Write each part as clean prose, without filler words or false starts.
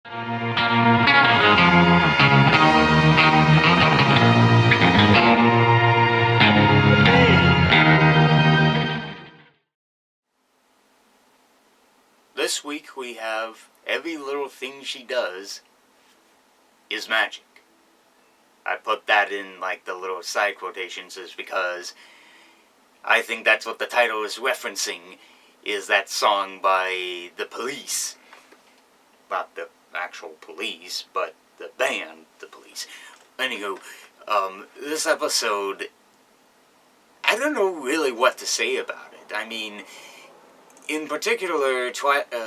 This week we have every little thing she does is magic. I put that in like the little side quotations is because I think that's what the title is referencing, is that song by The Police. Not the actual police, but the band The Police. Anywho, this episode, I don't know really what to say about it. I mean, in particular,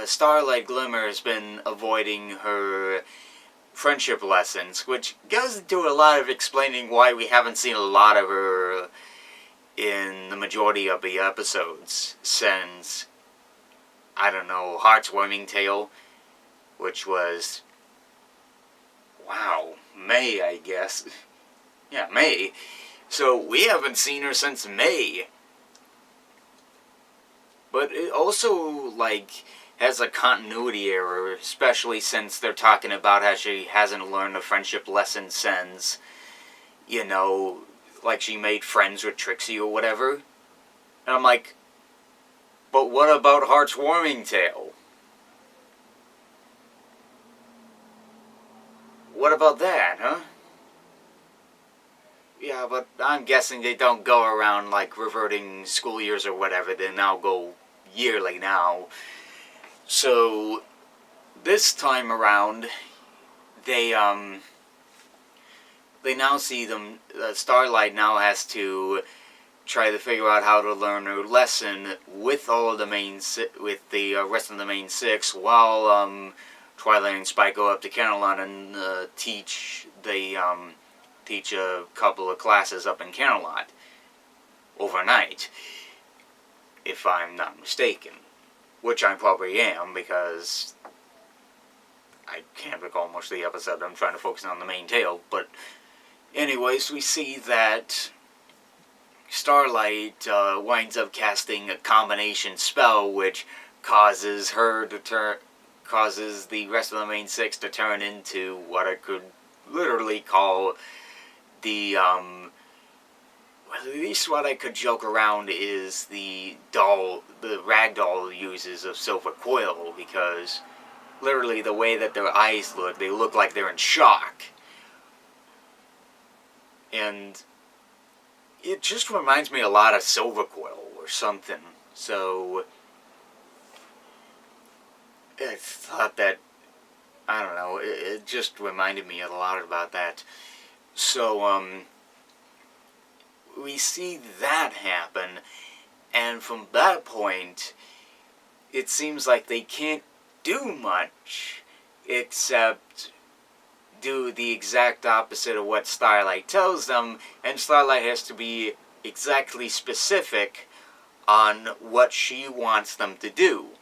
Starlight Glimmer has been avoiding her friendship lessons, which goes into a lot of explaining why we haven't seen a lot of her in the majority of the episodes since, I don't know, Heartwarming Tale, which was, wow, May, I guess. Yeah, May. So we haven't seen her since May. But it also, like, has a continuity error, especially since they're talking about how she hasn't learned a friendship lesson since, you know, like she made friends with Trixie or whatever. And I'm like, but what about Heartwarming Tale? What about that, huh? Yeah, but I'm guessing they don't go around, like, reverting school years or whatever. They now go yearly now. So, this time around, they now see them, Starlight now has to try to figure out how to learn her lesson with all of the with the rest of the main six, while, Twilight and Spike go up to Camelot and, teach a couple of classes up in Camelot overnight, if I'm not mistaken. Which I probably am, because I can't recall much of the episode. I'm trying to focus on the main tale. But anyways, we see that Starlight winds up casting a combination spell, which causes causes the rest of the main six to turn into what I could literally call the, at least what I could joke around is the ragdoll uses of Silver Quill, because literally the way that their eyes look, they look like they're in shock. And it just reminds me a lot of Silver Quill or something. So I thought that, I don't know, it just reminded me a lot about that. So, we see that happen, and from that point, it seems like they can't do much except do the exact opposite of what Starlight tells them, and Starlight has to be exactly specific on what she wants them to do.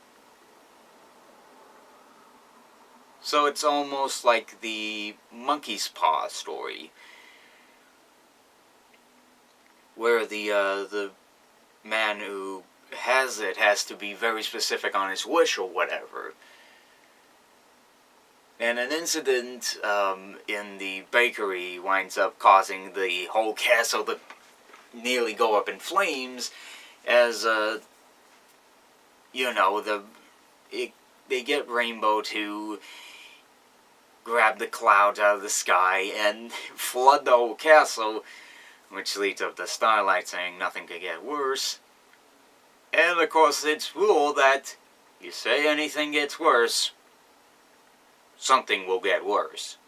So it's almost like the monkey's paw story, where the man who has it has to be very specific on his wish or whatever. And an incident in the bakery winds up causing the whole castle to nearly go up in flames, as you know, they get Rainbow to grab the clouds out of the sky and flood the whole castle, which leads up to Starlight saying nothing could get worse. And of course it's rule that you say anything gets worse, something will get worse.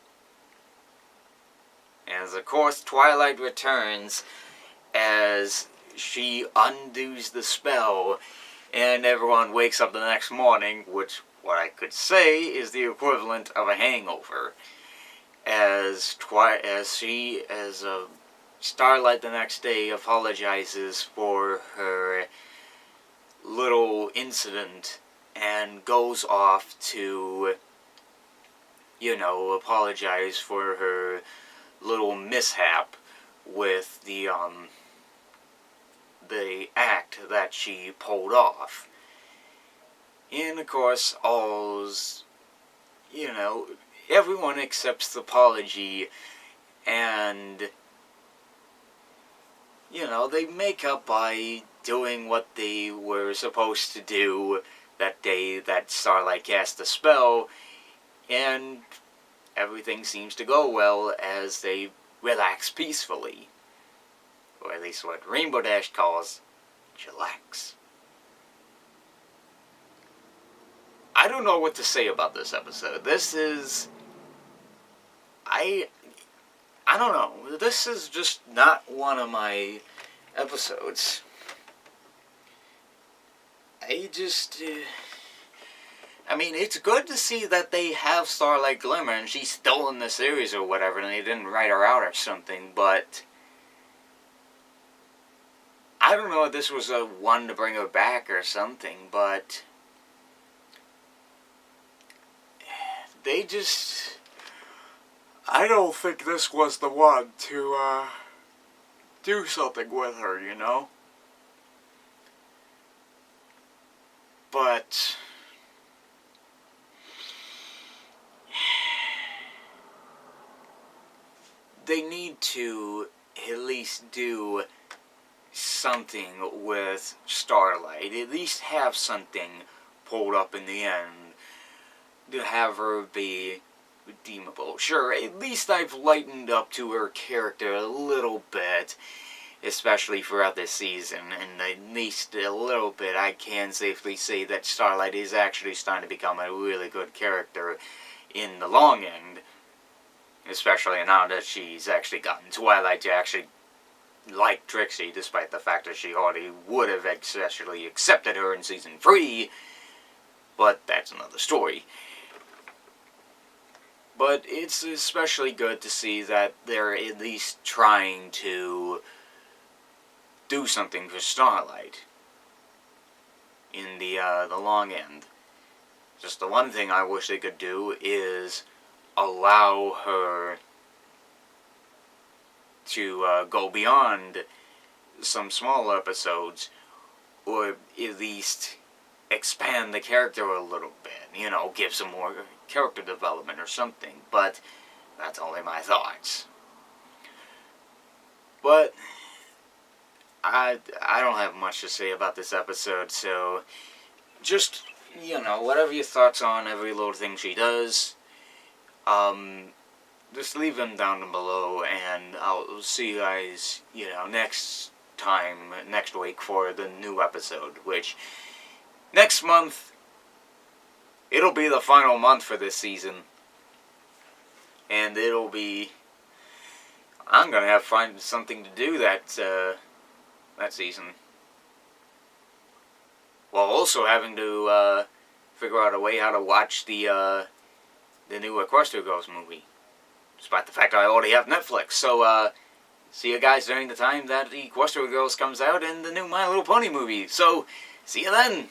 As of course Twilight returns as she undoes the spell, and everyone wakes up the next morning, which what I could say is the equivalent of a hangover. As Starlight the next day apologizes for her little incident and goes off to, you know, apologize for her little mishap with the act that she pulled off. And of course, all's, you everyone accepts the apology, and, they make up by doing what they were supposed to do that day that Starlight cast the spell, and everything seems to go well as they relax peacefully. Or at least what Rainbow Dash calls chillax. I don't know what to say about this episode. This is... I don't know. This is just not one of my episodes. I mean, it's good to see that they have Starlight Glimmer and she's still in the series or whatever and they didn't write her out or something, but I don't know if this was a one to bring her back or something, but they just... I don't think this was the one to do something with her, But they need to at least do something with Starlight. At least have something pulled up in the end to have her be redeemable. Sure, at least I've lightened up to her character a little bit, especially throughout this season, and at least a little bit I can safely say that Starlight is actually starting to become a really good character in the long end, especially now that she's actually gotten Twilight to actually like Trixie, despite the fact that she already would have actually accepted her in Season 3, but that's another story. But it's especially good to see that they're at least trying to do something for Starlight in the long end. Just the one thing I wish they could do is allow her to go beyond some small episodes, or at least expand the character a little bit, give some more character development or something, but that's only my thoughts. But I don't have much to say about this episode, so just, whatever your thoughts on every little thing she does, just leave them down below, and I'll see you guys, next week for the new episode, which, next month, it'll be the final month for this season, and I'm gonna have to find something to do that season, while also having to figure out a way how to watch the new Equestria Girls movie, despite the fact I already have Netflix. So see you guys during the time that the Equestria Girls comes out and the new My Little Pony movie. So see you then.